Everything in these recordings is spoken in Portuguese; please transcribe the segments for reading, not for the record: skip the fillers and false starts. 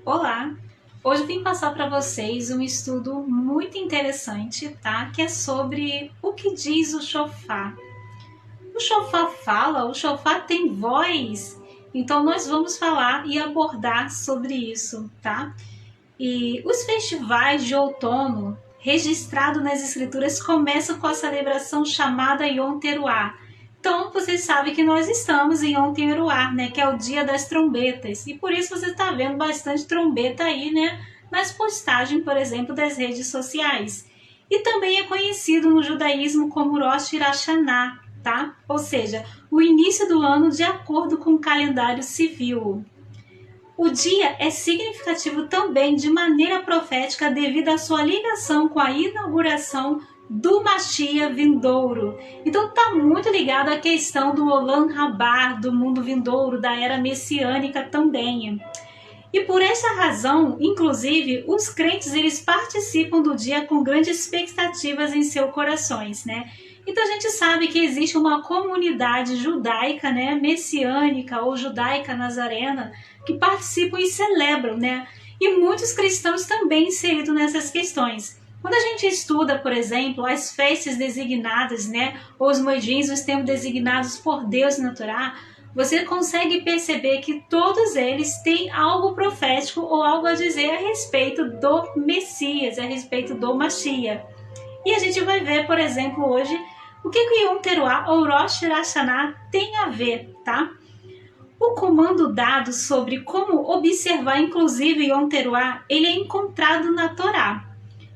Olá! Hoje eu vim passar para vocês um estudo muito interessante, tá? Que é sobre o que diz o shofar. O shofar fala, o shofar tem voz. Então nós vamos falar e abordar sobre isso, tá? E os festivais de outono registrados nas escrituras começam com a celebração chamada Yom Teruah. Então, vocês sabem que nós estamos em Yom Teruah, né, que é o dia das trombetas. E por isso você está vendo bastante trombeta aí, né, nas postagens, por exemplo, das redes sociais. E também é conhecido no judaísmo como Rosh Hashanah, tá? Ou seja, o início do ano de acordo com o calendário civil. O dia é significativo também de maneira profética devido à sua ligação com a inauguração do Mashiach vindouro. Então está muito ligado à questão do Olam Rabá, do mundo vindouro, da era messiânica também. E por essa razão, inclusive, os crentes eles participam do dia com grandes expectativas em seus corações, né? Então a gente sabe que existe uma comunidade judaica, né, messiânica ou judaica nazarena, que participam e celebram, né? E muitos cristãos também inseridos nessas questões. Quando a gente estuda, por exemplo, as festas designadas, né, ou os moedins, os tempos designados por Deus na Torá, você consegue perceber que todos eles têm algo profético ou algo a dizer a respeito do Messias, a respeito do Mashiach. E a gente vai ver, por exemplo, hoje, o que o Yom Teruah ou Rosh Hashanah tem a ver, tá? O comando dado sobre como observar, inclusive, Yom Teruah, ele é encontrado na Torá.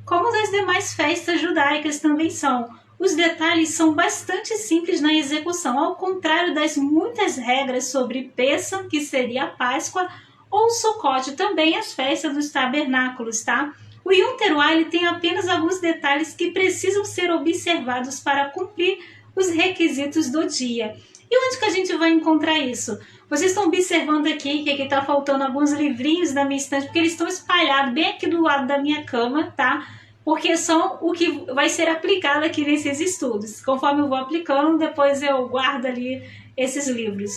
Como as demais festas judaicas também são. Os detalhes são bastante simples na execução, ao contrário das muitas regras sobre Pêssah, que seria a Páscoa, ou Sukkot, também as festas dos tabernáculos, tá? O Yom Teruah ele tem apenas alguns detalhes que precisam ser observados para cumprir os requisitos do dia. E onde que a gente vai encontrar isso? Vocês estão observando aqui que está faltando alguns livrinhos da minha estante, porque eles estão espalhados bem aqui do lado da minha cama, tá? Porque são o que vai ser aplicado aqui nesses estudos. Conforme eu vou aplicando, depois eu guardo ali esses livros.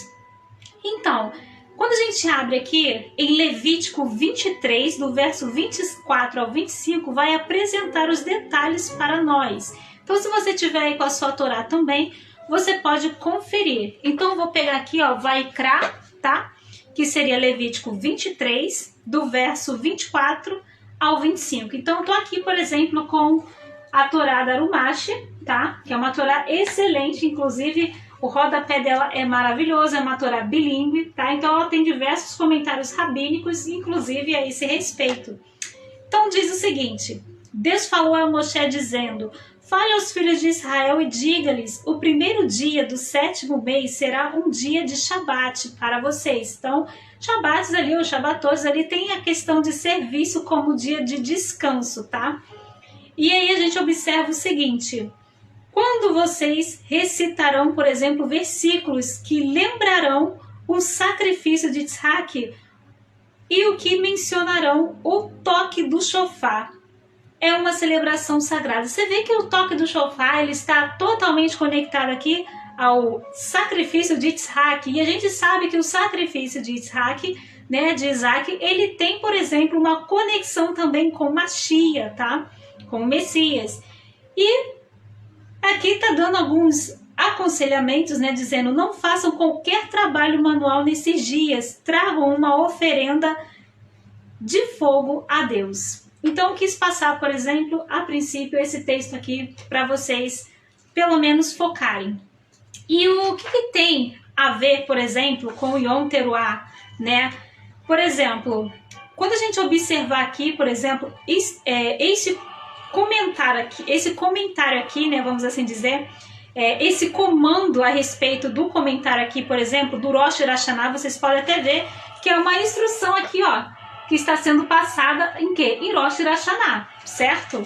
Então, quando a gente abre aqui em Levítico 23, do verso 24 ao 25, vai apresentar os detalhes para nós. Então, se você tiver aí com a sua Torá também, você pode conferir. Então, eu vou pegar aqui, ó, Vaikra, tá? Que seria Levítico 23, do verso 24 ao 25. Então, eu tô aqui, por exemplo, com a Torá da Arumash, tá? Que é uma Torá excelente, inclusive o rodapé dela é maravilhoso, é uma Torá bilíngue, tá? Então, ela tem diversos comentários rabínicos, inclusive a esse respeito. Então, diz o seguinte: Deus falou a Moshe dizendo: fale aos filhos de Israel e diga-lhes: o primeiro dia do 7º mês será um dia de Shabat para vocês. Então, Shabat ali, os Shabatos ali, tem a questão de serviço como dia de descanso, tá? E aí a gente observa o seguinte: quando vocês recitarão, por exemplo, versículos que lembrarão o sacrifício de Isaac e o que mencionarão o toque do shofar. É uma celebração sagrada. Você vê que o toque do shofar ele está totalmente conectado aqui ao sacrifício de Isaac. E a gente sabe que o sacrifício de Isaac, né, de Isaac, ele tem, por exemplo, uma conexão também com Mashiach, tá? Com o Messias. E aqui está dando alguns aconselhamentos, né, dizendo: não façam qualquer trabalho manual nesses dias, tragam uma oferenda de fogo a Deus. Então, eu quis passar, por exemplo, a princípio, esse texto aqui para vocês, pelo menos, focarem. E o que tem a ver, por exemplo, com o Yom Teruah, né? Por exemplo, quando a gente observar aqui, por exemplo, esse comentário aqui, né, vamos assim dizer, esse comando a respeito do comentário aqui, por exemplo, do Rosh Hashanah, vocês podem até ver que é uma instrução aqui, ó, que está sendo passada em quê? Em Rosh Hashanah, certo?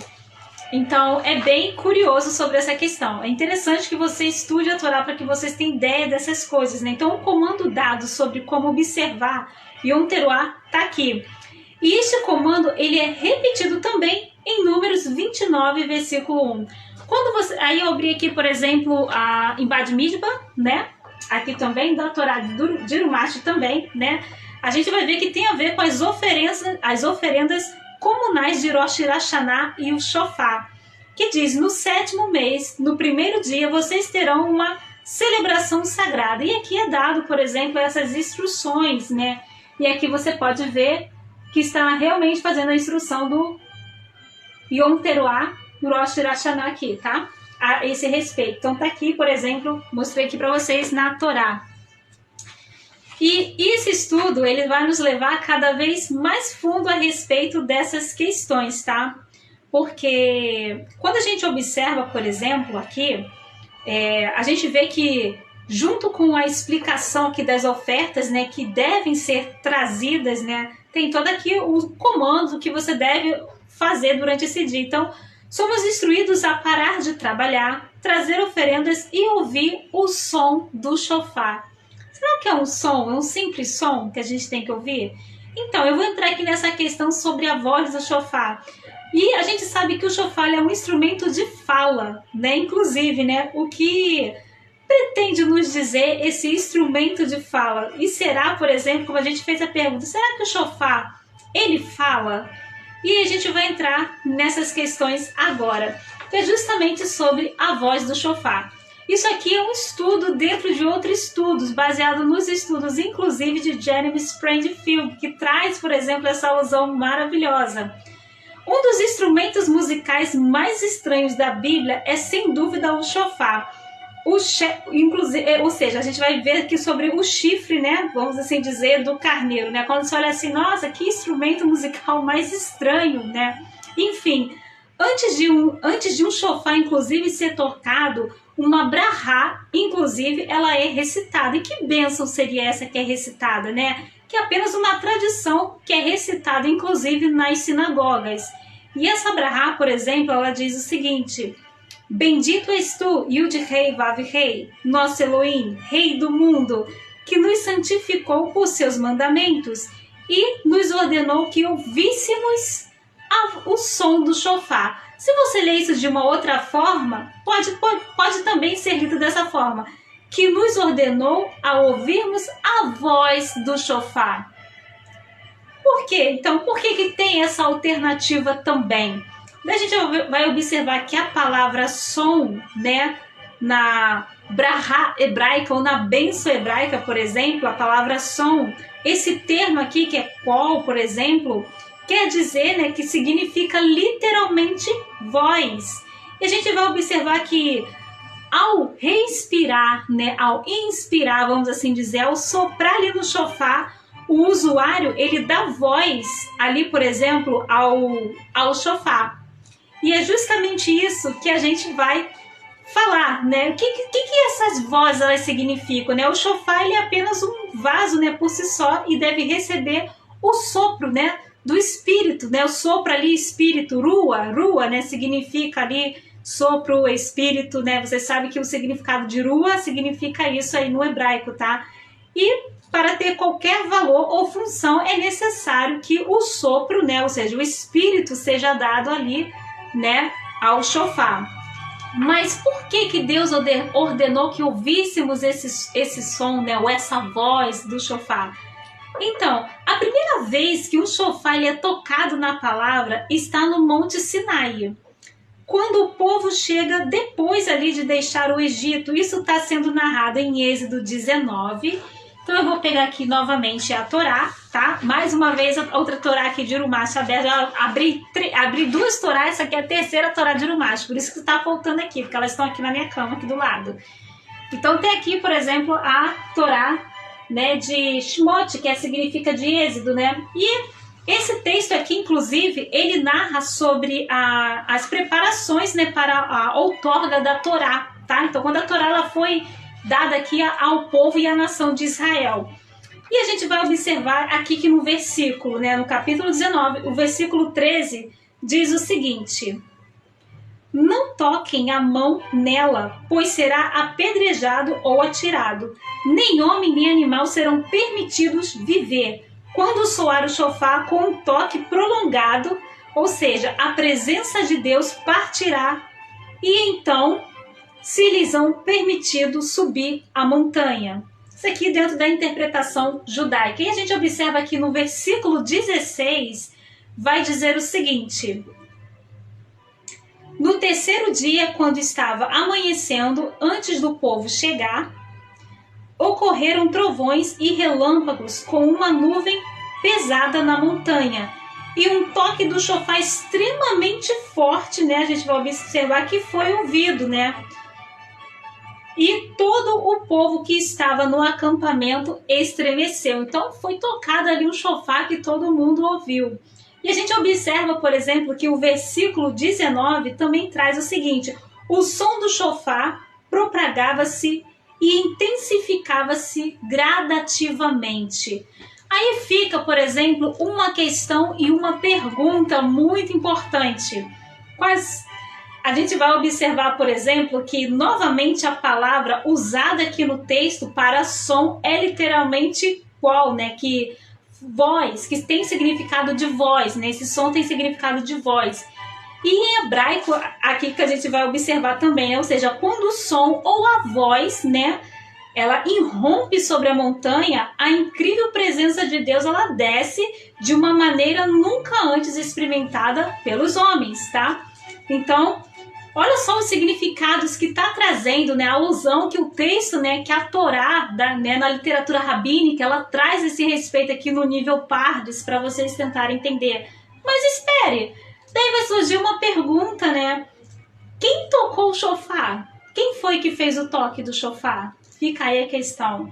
Então, é bem curioso sobre essa questão. É interessante que você estude a Torá para que vocês tenham ideia dessas coisas, né? Então, o comando dado sobre como observar Yom Teruah está aqui. E este comando, ele é repetido também em Números 29, versículo 1. Aí eu abri aqui, por exemplo, em Bad Midbar, né? aqui também, da Torá de Urumash também, né? A gente vai ver que tem a ver com as oferendas comunais de Rosh Hashanah e o Shofar, que diz: no 7º mês, no primeiro dia, vocês terão uma celebração sagrada. E aqui é dado, por exemplo, essas instruções, né? E aqui você pode ver que está realmente fazendo a instrução do Yom Teruah, do Rosh Hashanah aqui, tá? A esse respeito. Então tá aqui, por exemplo, mostrei aqui para vocês na Torá. E esse estudo, ele vai nos levar cada vez mais fundo a respeito dessas questões, tá? Porque quando a gente observa, por exemplo, aqui, a gente vê que junto com a explicação aqui das ofertas, né, que devem ser trazidas, né, tem todo aqui o comando que você deve fazer durante esse dia. Então, somos instruídos a parar de trabalhar, trazer oferendas e ouvir o som do shofar. Será que é um som? É um simples som que a gente tem que ouvir? Então, eu vou entrar aqui nessa questão sobre a voz do shofar. E a gente sabe que o shofar é um instrumento de fala, né? Inclusive, né? O que pretende nos dizer esse instrumento de fala? E será, por exemplo, como a gente fez a pergunta, será que o shofar, ele fala? E a gente vai entrar nessas questões agora, que é justamente sobre a voz do shofar. Isso aqui é um estudo dentro de outros estudos, baseado nos estudos, inclusive, de Jeremy Sprangfield, que traz, por exemplo, essa alusão maravilhosa. Um dos instrumentos musicais mais estranhos da Bíblia é, sem dúvida, o shofar. Ou seja, a gente vai ver aqui sobre o chifre, né? Vamos assim dizer, do carneiro, né? Quando você olha assim, nossa, que instrumento musical mais estranho, né? Enfim, antes de um shofar, inclusive, ser tocado, uma brahá, inclusive, ela é recitada. E que bênção seria essa que é recitada, né? Que é apenas uma tradição que é recitada, inclusive, nas sinagogas. E essa brahá, por exemplo, ela diz o seguinte: bendito és tu, Yud-Rei Vav-Rei, nosso Elohim, Rei do mundo, que nos santificou por seus mandamentos e nos ordenou que ouvíssemos o som do shofar. Se você ler isso de uma outra forma, pode também ser lido dessa forma: que nos ordenou a ouvirmos a voz do shofar. Por quê? Então, por que tem essa alternativa também? A gente vai observar que a palavra som, né, na brahá hebraica ou na benção hebraica, por exemplo, a palavra som, esse termo aqui, que é kol, por exemplo, quer dizer, né, que significa literalmente voz. E a gente vai observar que ao respirar, né, ao inspirar, vamos assim dizer, ao soprar ali no shofar, o usuário, ele dá voz ali, por exemplo, ao shofar. E é justamente isso que a gente vai falar, né? O que essas vozes elas significam, né? O shofar, ele é apenas um vaso, né, por si só, e deve receber o sopro, né, do espírito, né? O sopro ali, espírito, rua, né, significa ali sopro, espírito, né? Você sabe que o significado de rua significa isso aí no hebraico, tá? E para ter qualquer valor ou função é necessário que o sopro, né, ou seja, o espírito seja dado ali, né, ao shofar. Mas por que Deus ordenou que ouvíssemos esse som, né, ou essa voz do shofar? Então, a primeira vez que um shofar ele é tocado na palavra está no Monte Sinai. Quando o povo chega depois ali de deixar o Egito, isso está sendo narrado em Êxodo 19. Então eu vou pegar aqui novamente a Torá, tá? Mais uma vez a outra Torá aqui de Urumash aberta. Eu abri duas Torá, essa aqui é a terceira Torá de Urumash, por isso que está faltando aqui, porque elas estão aqui na minha cama, aqui do lado. Então tem aqui, por exemplo, a Torá, né, de Shmot, que significa de Êxodo, né? E esse texto aqui, inclusive, ele narra sobre as preparações, né, para a outorga da Torá, tá? Então quando a Torá ela foi dada aqui ao povo e à nação de Israel. E a gente vai observar aqui que no versículo, né, no capítulo 19, o versículo 13, diz o seguinte: não toquem a mão nela, pois será apedrejado ou atirado. Nem homem nem animal serão permitidos viver. Quando soar o shofar com um toque prolongado, ou seja, a presença de Deus partirá, e então se lhes são permitido subir a montanha. Isso aqui dentro da interpretação judaica. E a gente observa aqui no versículo 16, vai dizer o seguinte: no terceiro dia, quando estava amanhecendo, antes do povo chegar, ocorreram trovões e relâmpagos com uma nuvem pesada na montanha e um toque do chofar extremamente forte, né? A gente vai observar que foi ouvido, né? E todo o povo que estava no acampamento estremeceu. Então foi tocado ali um chofar que todo mundo ouviu. E a gente observa, por exemplo, que o versículo 19 também traz o seguinte: o som do chofar propagava-se e intensificava-se gradativamente. Aí fica, por exemplo, uma questão e uma pergunta muito importante. A gente vai observar, por exemplo, que novamente a palavra usada aqui no texto para som é literalmente qual, né? Que voz, que tem significado de voz, né? Esse som tem significado de voz. E em hebraico, aqui que a gente vai observar também, né? Ou seja, quando o som ou a voz, né, ela irrompe sobre a montanha, a incrível presença de Deus, ela desce de uma maneira nunca antes experimentada pelos homens, tá? Então, olha só os significados que está trazendo, né, a alusão que o texto, né, que a Torá, né, na literatura rabínica, ela traz esse respeito aqui no nível Pardes para vocês tentarem entender. Mas espere, daí vai surgir uma pergunta, né? Quem tocou o chofar? Quem foi que fez o toque do chofar? Fica aí a questão.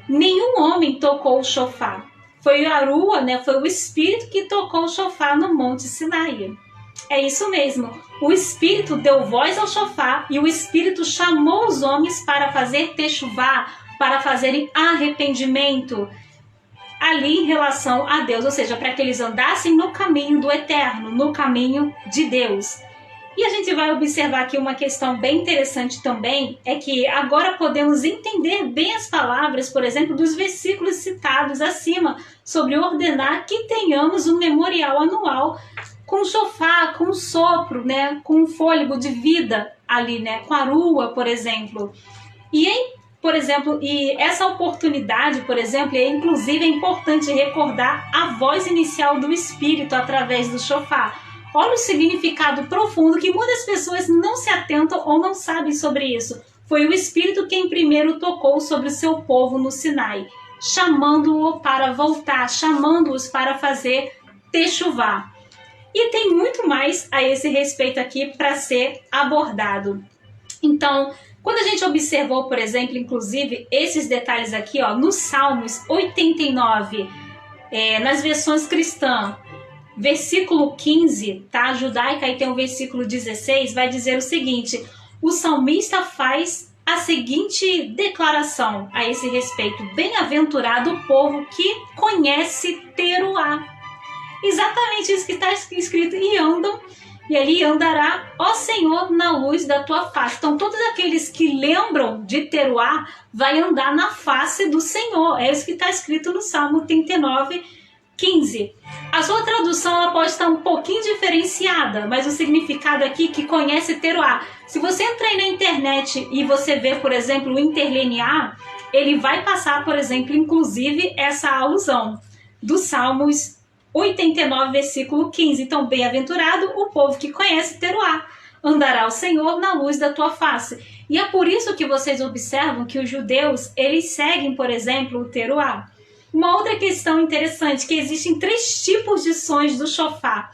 Nenhum homem tocou o chofar. Foi Arua, né, foi o Espírito que tocou o chofar no Monte Sinai. É isso mesmo. O Espírito deu voz ao chofar e o Espírito chamou os homens para fazer techuvá, para fazerem arrependimento ali em relação a Deus, ou seja, para que eles andassem no caminho do eterno, no caminho de Deus. E a gente vai observar aqui uma questão bem interessante também, é que agora podemos entender bem as palavras, por exemplo, dos versículos citados acima, sobre ordenar que tenhamos um memorial anual com chofar, com sopro, né, com fôlego de vida ali, né, com a arua, por exemplo. Por exemplo, e essa oportunidade, por exemplo, inclusive é importante recordar a voz inicial do Espírito através do chofar. Olha o significado profundo que muitas pessoas não se atentam ou não sabem sobre isso. Foi o Espírito quem primeiro tocou sobre o seu povo no Sinai, chamando-o para voltar, chamando-os para fazer techuvá. E tem muito mais a esse respeito aqui para ser abordado. Então, quando a gente observou, por exemplo, inclusive, esses detalhes aqui, ó, nos Salmos 89, nas versões cristãs, versículo 15, tá? A judaica aí tem o versículo 16, vai dizer o seguinte: o salmista faz a seguinte declaração a esse respeito: bem-aventurado o povo que conhece Teruá. Exatamente isso que está escrito: e andam, e ali andará, ó Senhor, na luz da tua face. Então, todos aqueles que lembram de Teruá vai andar na face do Senhor. É isso que está escrito no Salmo 39, 15. A sua tradução ela pode estar um pouquinho diferenciada, mas o significado aqui que conhece Teruá. Se você entrar aí na internet e você ver, por exemplo, o interlinear, ele vai passar, por exemplo, inclusive essa alusão dos Salmos 89, versículo 15. Então, bem-aventurado o povo que conhece Teruá, andará o Senhor na luz da tua face. E é por isso que vocês observam que os judeus, eles seguem, por exemplo, o Teruá. Uma outra questão interessante, que existem 3 tipos de sons do chofar.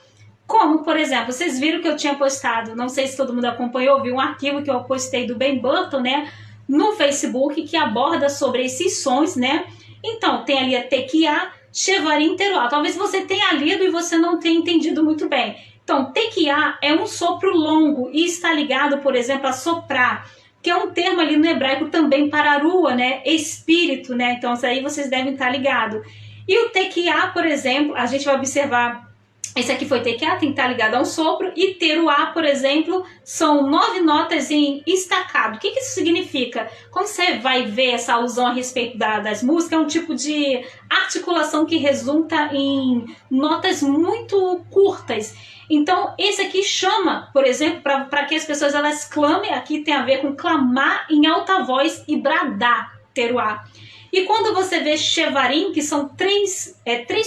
Como, por exemplo, vocês viram que eu tinha postado, não sei se todo mundo acompanhou, viu um arquivo que eu postei do Ben Burton, né, no Facebook, que aborda sobre esses sons, né. Então, tem ali a tequiá, shevarim, teruá. Talvez você tenha lido e você não tenha entendido muito bem. Então, tequiá é um sopro longo e está ligado, por exemplo, a soprar, que é um termo ali no hebraico também para arua, né, espírito, né, então isso aí vocês devem estar ligados. E o tequiá, por exemplo, a gente vai observar Esse aqui foi tequiá, tem que estar ligado a um sopro. E teruá, por exemplo, são 9 notas em estacado. O que isso significa? Quando você vai ver essa alusão a respeito das músicas, é um tipo de articulação que resulta em notas muito curtas. Então, esse aqui chama, por exemplo, para que as pessoas elas clamem. Aqui tem a ver com clamar em alta voz e bradar, teruá. E quando você vê Shevarim, que são três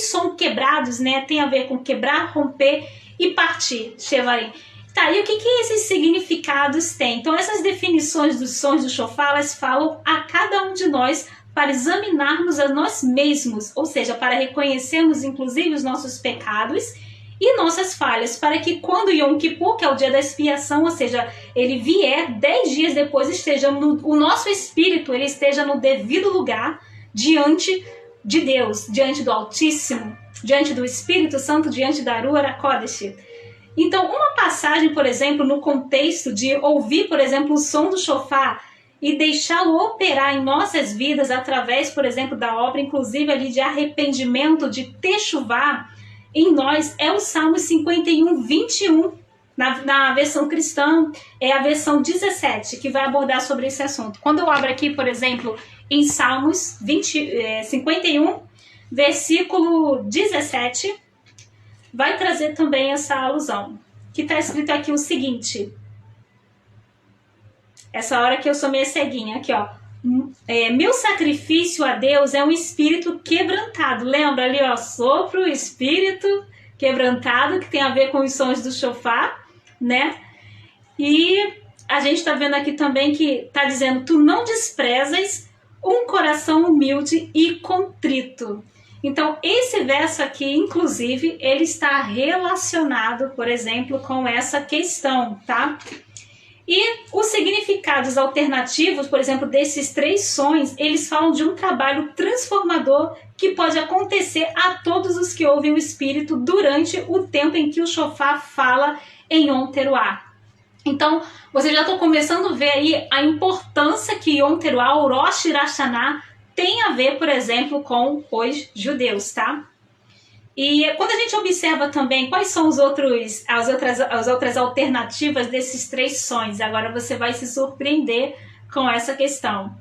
sons quebrados, né? Tem a ver com quebrar, romper e partir, Shevarim. Tá, e o que esses significados têm? Então, essas definições dos sons do shofar, elas falam a cada um de nós para examinarmos a nós mesmos, ou seja, para reconhecermos, inclusive, os nossos pecados e nossas falhas, para que quando Yom Kippur, que é o dia da expiação, ou seja, ele vier 10 dias depois, o nosso espírito ele esteja no devido lugar diante de Deus, diante do Altíssimo, diante do Espírito Santo, diante da Ruach HaKodesh. Então, uma passagem, por exemplo, no contexto de ouvir, por exemplo, o som do shofar e deixá-lo operar em nossas vidas através, por exemplo, da obra, inclusive ali de arrependimento, de techuvá, em nós é o Salmo 51, 21, na versão cristã, é a versão 17, que vai abordar sobre esse assunto. Quando eu abro aqui, por exemplo, em Salmos 51, versículo 17, vai trazer também essa alusão, que está escrito aqui o seguinte, essa hora que eu sou meio ceguinha, aqui ó, meu sacrifício a Deus é um espírito quebrantado. Lembra ali, ó, sopro, espírito quebrantado, que tem a ver com os sons do shofar, né? E a gente tá vendo aqui também que tá dizendo, tu não desprezas um coração humilde e contrito. Então, esse verso aqui, inclusive, ele está relacionado, por exemplo, com essa questão, tá? E os significados alternativos, por exemplo, desses 3 sons, eles falam de um trabalho transformador que pode acontecer a todos os que ouvem o Espírito durante o tempo em que o shofar fala em Yom Teruah. Então, vocês já estão começando a ver aí a importância que Yom Teruah, o Rosh Hashanah, tem a ver, por exemplo, com os judeus, tá? E quando a gente observa também quais são as outras alternativas desses 3 sons, agora você vai se surpreender com essa questão.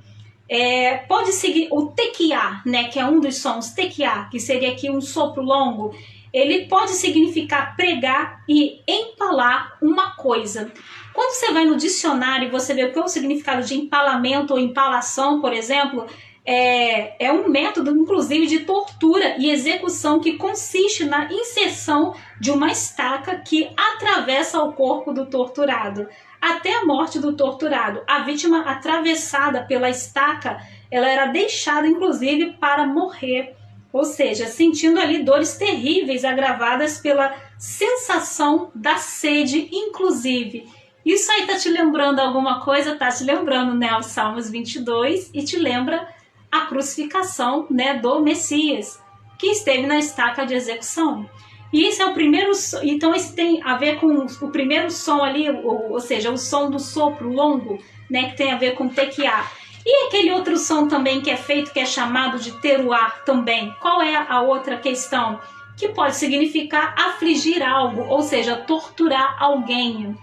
Pode seguir o tequiá, né, que é um dos sons, tequiá, que seria aqui um sopro longo, ele pode significar pregar e empalar uma coisa. Quando você vai no dicionário e você vê o que é o significado de empalamento ou empalação, por exemplo, é um método, inclusive, de tortura e execução que consiste na inserção de uma estaca que atravessa o corpo do torturado, até a morte do torturado. A vítima atravessada pela estaca, ela era deixada, inclusive, para morrer, ou seja, sentindo ali dores terríveis agravadas pela sensação da sede, inclusive. Isso aí tá te lembrando alguma coisa? Tá te lembrando, né, os Salmos 22 e te lembra a crucificação, né, do Messias, que esteve na estaca de execução. E esse é o primeiro, então esse tem a ver com o primeiro som ali, ou seja, o som do sopro longo, né, que tem a ver com tequiá. E aquele outro som também que é feito, que é chamado de teruá também. Qual é a outra questão? Que pode significar afligir algo, ou seja, torturar alguém.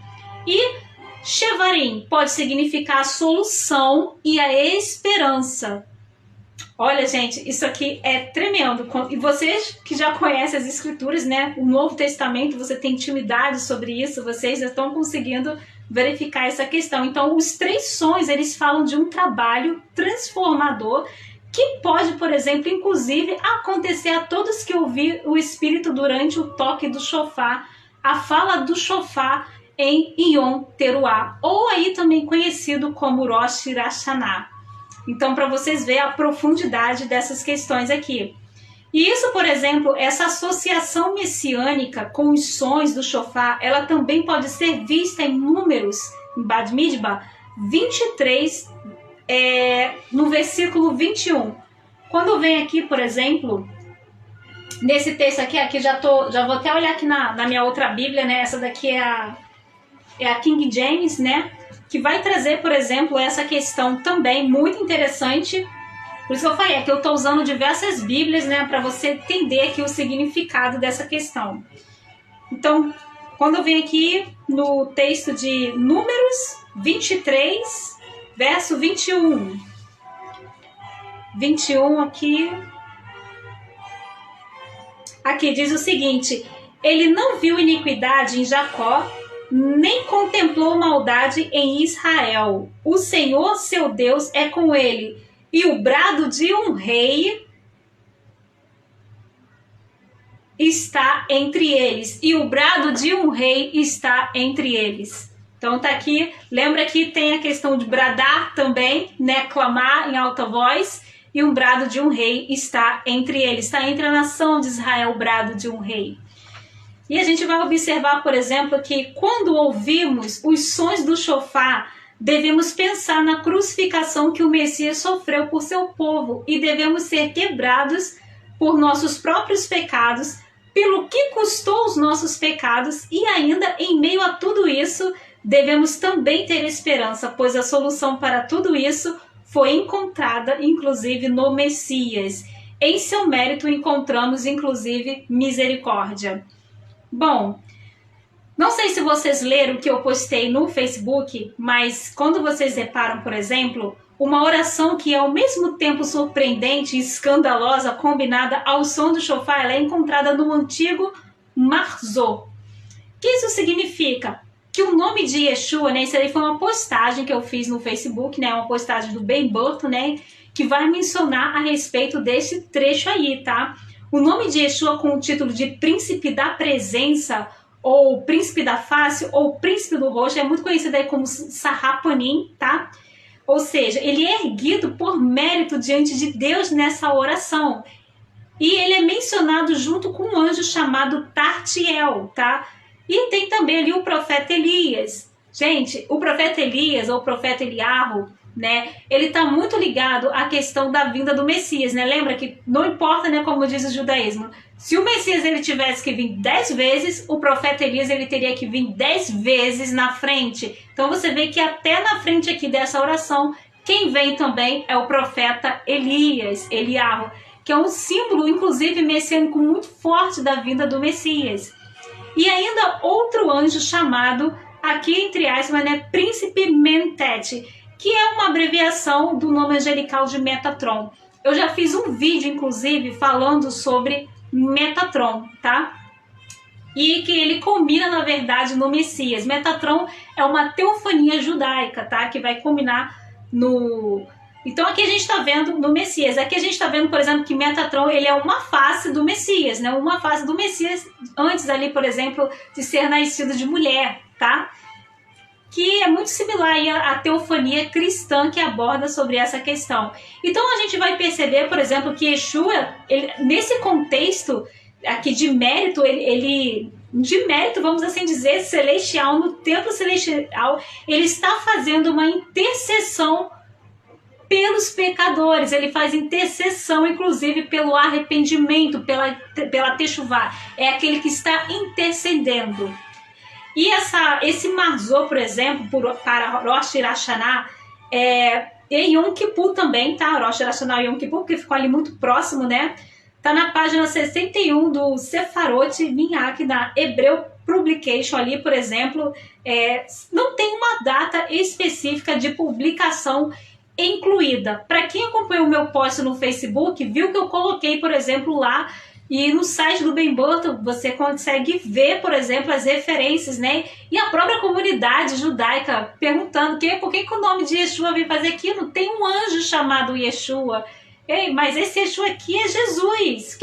E shevarim pode significar a solução e a esperança. Olha, gente, isso aqui é tremendo. E vocês que já conhecem as Escrituras, né? O Novo Testamento, você tem intimidade sobre isso, vocês já estão conseguindo verificar essa questão. Então, os 3 sons, eles falam de um trabalho transformador que pode, por exemplo, inclusive, acontecer a todos que ouvir o Espírito durante o toque do shofar, a fala do shofar em Yom Teruah, ou aí também conhecido como Rosh Hashanah. Então, para vocês verem a profundidade dessas questões aqui. E isso, por exemplo, essa associação messiânica com os sons do shofar, ela também pode ser vista em Números, em Bad Midbar, 23, no versículo 21. Quando vem aqui, por exemplo, nesse texto aqui já vou até olhar aqui na minha outra Bíblia, né? Essa daqui é a King James, né? Que vai trazer, por exemplo, essa questão também muito interessante. Por isso que eu falei, que eu estou usando diversas Bíblias, né, para você entender aqui o significado dessa questão. Então, quando eu venho aqui no texto de Números 23, verso 21. 21 aqui. Aqui diz o seguinte: ele não viu iniquidade em Jacó, nem contemplou maldade em Israel. O Senhor, seu Deus, é com ele, e o brado de um rei está entre eles. E o brado de um rei está entre eles. Então tá aqui, lembra que tem a questão de bradar também, né, clamar em alta voz, e um brado de um rei está entre eles. Está entre a nação de Israel o brado de um rei. E a gente vai observar, por exemplo, que quando ouvimos os sons do chofar, devemos pensar na crucificação que o Messias sofreu por seu povo e devemos ser quebrados por nossos próprios pecados, pelo que custou os nossos pecados, e ainda em meio a tudo isso, devemos também ter esperança, pois a solução para tudo isso foi encontrada, inclusive, no Messias. Em seu mérito encontramos, inclusive, misericórdia. Bom, não sei se vocês leram o que eu postei no Facebook, mas quando vocês reparam, por exemplo, uma oração que é ao mesmo tempo surpreendente e escandalosa, combinada ao som do chofar, ela é encontrada no antigo Marzô. O que isso significa? Que o nome de Yeshua, né, isso aí foi uma postagem que eu fiz no Facebook, né, uma postagem do Ben Burton, né, que vai mencionar a respeito desse trecho aí, tá? O nome de Yeshua com o título de Príncipe da Presença, ou Príncipe da Face, ou Príncipe do Rosto, é muito conhecido aí como Sarrapanim, tá? Ou seja, ele é erguido por mérito diante de Deus nessa oração. E ele é mencionado junto com um anjo chamado Tartiel, tá? E tem também ali o profeta Elias. Gente, o profeta Elias, ou o profeta Eliarro, né, ele está muito ligado à questão da vinda do Messias, né? Lembra que não importa, né, como diz o judaísmo, se o Messias ele tivesse que vir 10 vezes, o profeta Elias ele teria que vir 10 vezes na frente. Então você vê que até na frente aqui dessa oração, quem vem também é o profeta Elias, Eliarro, que é um símbolo, inclusive, messiânico muito forte da vinda do Messias. E ainda outro anjo chamado, aqui entre aspas, né, Príncipe Mentet, que é uma abreviação do nome angelical de Metatron. Eu já fiz um vídeo, inclusive, falando sobre Metatron, tá? E que ele combina, na verdade, no Messias. Metatron é uma teofania judaica, tá? Que vai combinar no... Então aqui a gente está vendo no Messias. Aqui a gente está vendo, por exemplo, que Metatron ele é uma face do Messias, né? Uma face do Messias antes ali, por exemplo, de ser nascido de mulher, tá? Que é muito similar aí à teofania cristã que aborda sobre essa questão. Então a gente vai perceber, por exemplo, que Yeshua, ele, nesse contexto aqui de mérito, de mérito, vamos assim dizer, celestial, no templo celestial, ele está fazendo uma intercessão pelos pecadores. Ele faz intercessão, inclusive, pelo arrependimento, pela techuvá. É aquele que está intercedendo. E esse Marzô, por exemplo, para Rosh Hashanah, e Yom Kippur também, tá? Rosh Hashanah e Yom Kippur, que ficou ali muito próximo, né? Tá na página 61 do Sefarot Minhak, da Hebreu Publication ali, por exemplo. Não tem uma data específica de publicação incluída. Para quem acompanhou o meu post no Facebook, viu que eu coloquei, por exemplo, lá. E no site do Ben Burton você consegue ver, por exemplo, as referências, né? E a própria comunidade judaica perguntando por que o nome de Yeshua veio fazer aquilo. Tem um anjo chamado Yeshua. Ei, mas esse Yeshua aqui é Jesus.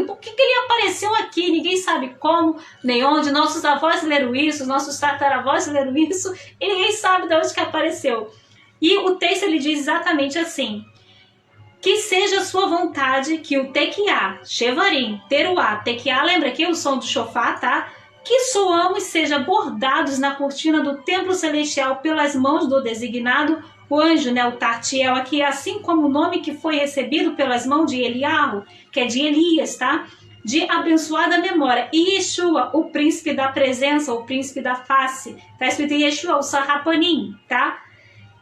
Por que ele apareceu aqui? Ninguém sabe como, nem onde. Nossos avós leram isso, nossos tataravós leram isso. E ninguém sabe de onde que apareceu. E o texto ele diz exatamente assim: que seja a sua vontade que o tequiá, shevarim, teruá, tequiá, lembra aqui o som do shofar, tá? Que soamos seja bordados na cortina do templo celestial pelas mãos do designado, o anjo, né, o Tartiel aqui, assim como o nome que foi recebido pelas mãos de Eliarro, que é de Elias, tá? De abençoada memória. E Yeshua, o príncipe da presença, o príncipe da face, tá escrito em Yeshua, o Sarrapanim, tá?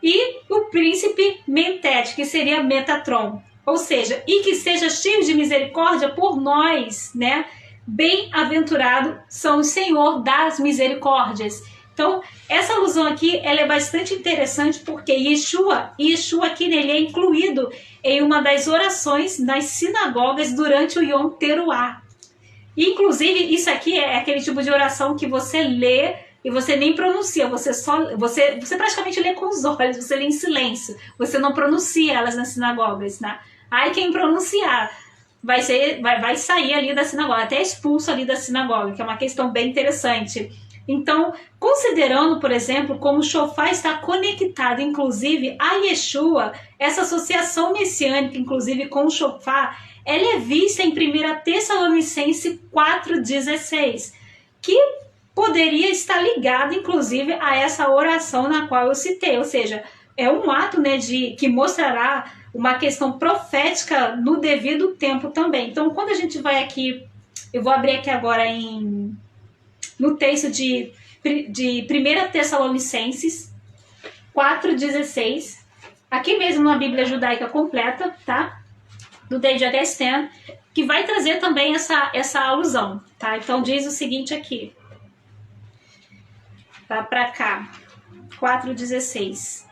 E o príncipe Mentet, que seria Metatron. Ou seja, e que seja cheio de misericórdia por nós, né? bem-aventurado são o Senhor das misericórdias. Então, essa alusão aqui, ela é bastante interessante porque Yeshua aqui nele é incluído em uma das orações nas sinagogas durante o Yom Teruah. Inclusive, isso aqui é aquele tipo de oração que você lê e você nem pronuncia, você praticamente lê com os olhos, você lê em silêncio, você não pronuncia elas nas sinagogas, né? Aí quem pronunciar vai sair ali da sinagoga, até expulso ali da sinagoga, que é uma questão bem interessante. Então, considerando, por exemplo, como o shofar está conectado, inclusive, a Yeshua, essa associação messiânica, inclusive, com o shofar, ela é vista em 1 Tessalonicenses 4,16, que poderia estar ligada, inclusive, a essa oração na qual eu citei, ou seja, é um ato, né, que mostrará uma questão profética no devido tempo também. Então, quando a gente vai aqui, eu vou abrir aqui agora no texto de 1 Tessalonicenses 4,16, aqui mesmo na Bíblia Judaica Completa, tá? Do David H. Stan, que vai trazer também essa alusão, tá? Então diz o seguinte aqui, tá? Para cá, 4,16.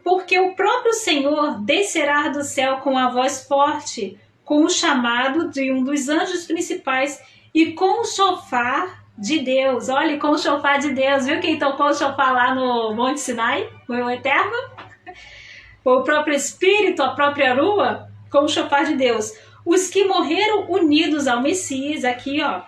Porque o próprio Senhor descerá do céu com a voz forte, com o chamado de um dos anjos principais e com o shofar de Deus. Olha, com o shofar de Deus. Viu quem tocou o shofar lá no Monte Sinai? Foi o Eterno? O próprio Espírito, a própria Rua, com o shofar de Deus. Os que morreram unidos ao Messias, aqui, ó,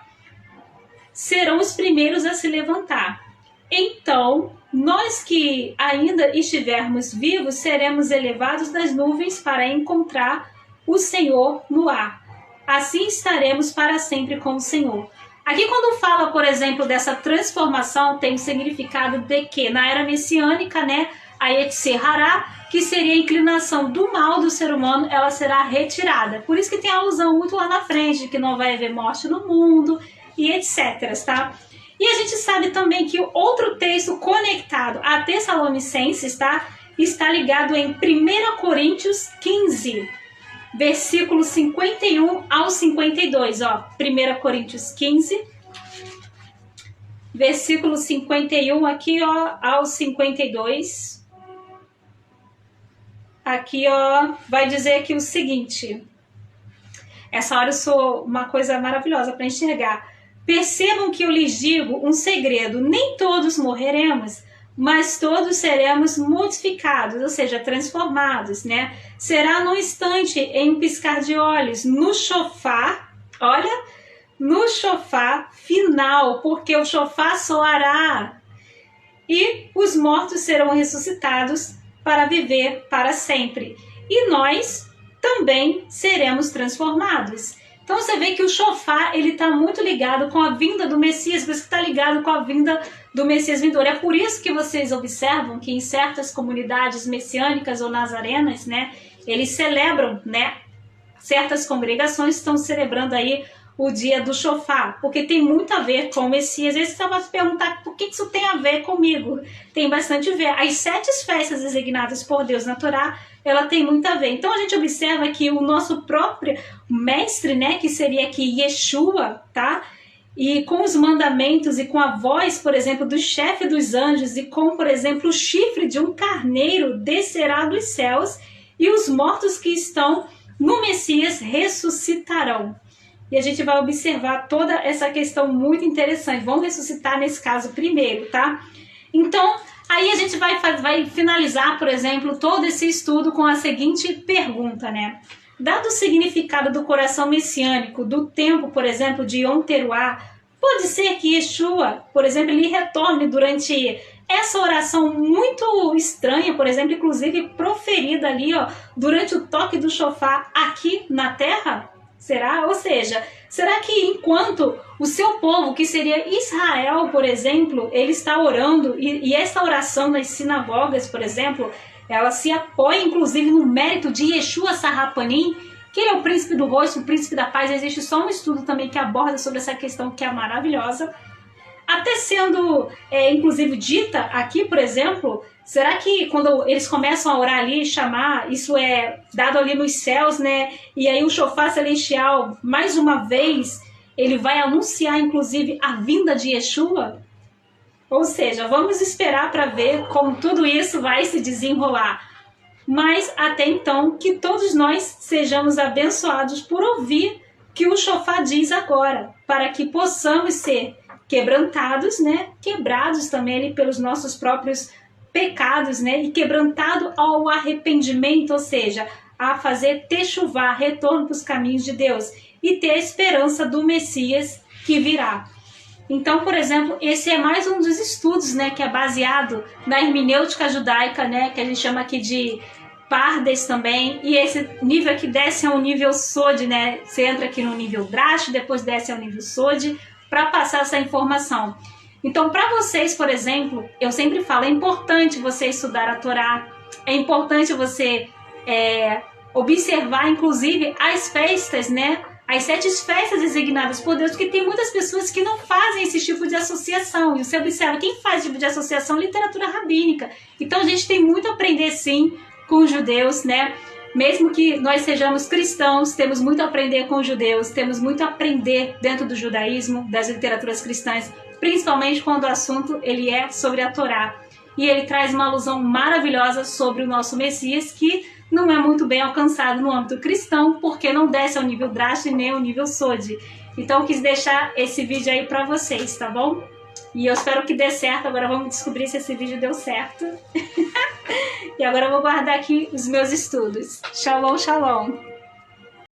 serão os primeiros a se levantar. Então, nós que ainda estivermos vivos, seremos elevados nas nuvens para encontrar o Senhor no ar. Assim estaremos para sempre com o Senhor. Aqui quando fala, por exemplo, dessa transformação, tem o significado de que na era messiânica, né, a Yetzirah, que seria a inclinação do mal do ser humano, ela será retirada. Por isso que tem a alusão muito lá na frente, de que não vai haver morte no mundo e etc, tá? E a gente sabe também que outro texto conectado a Tessalonicenses, tá, está ligado em 1 Coríntios 15, versículo 51 ao 52, ó, 1 Coríntios 15, versículo 51 aqui, ó, ao 52. Aqui, ó, vai dizer aqui o seguinte, essa hora eu sou uma coisa maravilhosa para enxergar. Percebam que eu lhes digo um segredo, nem todos morreremos, mas todos seremos modificados, ou seja, transformados, né? Será num instante, em um piscar de olhos, no shofar, olha, no shofar final, porque o shofar soará, e os mortos serão ressuscitados para viver para sempre, e nós também seremos transformados. Então você vê que o shofar, ele está muito ligado com a vinda do Messias, por isso que está ligado com a vinda do Messias vindouro. É por isso que vocês observam que em certas comunidades messiânicas ou nazarenas, né, eles celebram, né, certas congregações estão celebrando aí o dia do shofar, porque tem muito a ver com o Messias. Às vezes você vai se perguntar por que isso tem a ver comigo. Tem bastante a ver. As 7 festas designadas por Deus na Torá, ela tem muito a ver. Então a gente observa que o nosso próprio mestre, né, que seria aqui Yeshua, tá? E com os mandamentos e com a voz, por exemplo, do chefe dos anjos e com, por exemplo, o chifre de um carneiro descerá dos céus e os mortos que estão no Messias ressuscitarão. E a gente vai observar toda essa questão muito interessante. Vamos ressuscitar nesse caso primeiro, tá? Então, aí a gente vai finalizar, por exemplo, todo esse estudo com a seguinte pergunta, né? Dado o significado do coração messiânico, do tempo, por exemplo, de Yom Teruah, pode ser que Yeshua, por exemplo, ele retorne durante essa oração muito estranha, por exemplo, inclusive proferida ali, ó, durante o toque do shofar aqui na terra? Será? Ou seja, será que enquanto o seu povo, que seria Israel, por exemplo, ele está orando, e essa oração nas sinagogas, por exemplo, ela se apoia inclusive no mérito de Yeshua Sarrapanim, que ele é o príncipe do rosto, o príncipe da paz. Existe só um estudo também que aborda sobre essa questão, que é maravilhosa. até sendo, inclusive, dita aqui, por exemplo, será que quando eles começam a orar ali, chamar, isso é dado ali nos céus, né? E aí o chofar celestial, mais uma vez, ele vai anunciar, inclusive, a vinda de Yeshua? Ou seja, vamos esperar para ver como tudo isso vai se desenrolar. Mas até então, que todos nós sejamos abençoados por ouvir que o chofar diz agora, para que possamos ser quebrantados, né? Quebrados também ali pelos nossos próprios pecados, né? E quebrantado ao arrependimento, ou seja, a fazer techuvá, retorno para os caminhos de Deus e ter a esperança do Messias que virá. Então, por exemplo, esse é mais um dos estudos, né, que é baseado na hermenêutica judaica, né, que a gente chama aqui de Pardes também, e esse nível aqui desce ao nível Sod, né, você entra aqui no nível Drash, depois desce ao nível Sod, para passar essa informação. Então, para vocês, por exemplo, eu sempre falo, é importante você estudar a Torá, é importante você observar, inclusive, as festas, né, as 7 festas designadas por Deus, porque tem muitas pessoas que não fazem esse tipo de associação. E você observa, quem faz esse tipo de associação? Literatura rabínica. Então a gente tem muito a aprender, sim, com os judeus, né? Mesmo que nós sejamos cristãos, temos muito a aprender com os judeus, temos muito a aprender dentro do judaísmo, das literaturas cristãs, principalmente quando o assunto ele é sobre a Torá. E ele traz uma alusão maravilhosa sobre o nosso Messias, que não é muito bem alcançado no âmbito cristão, porque não desce ao nível Drash nem ao nível Sod. Então eu quis deixar esse vídeo aí pra vocês, tá bom? E eu espero que dê certo. Agora vamos descobrir se esse vídeo deu certo. E agora eu vou guardar aqui os meus estudos. Shalom, shalom!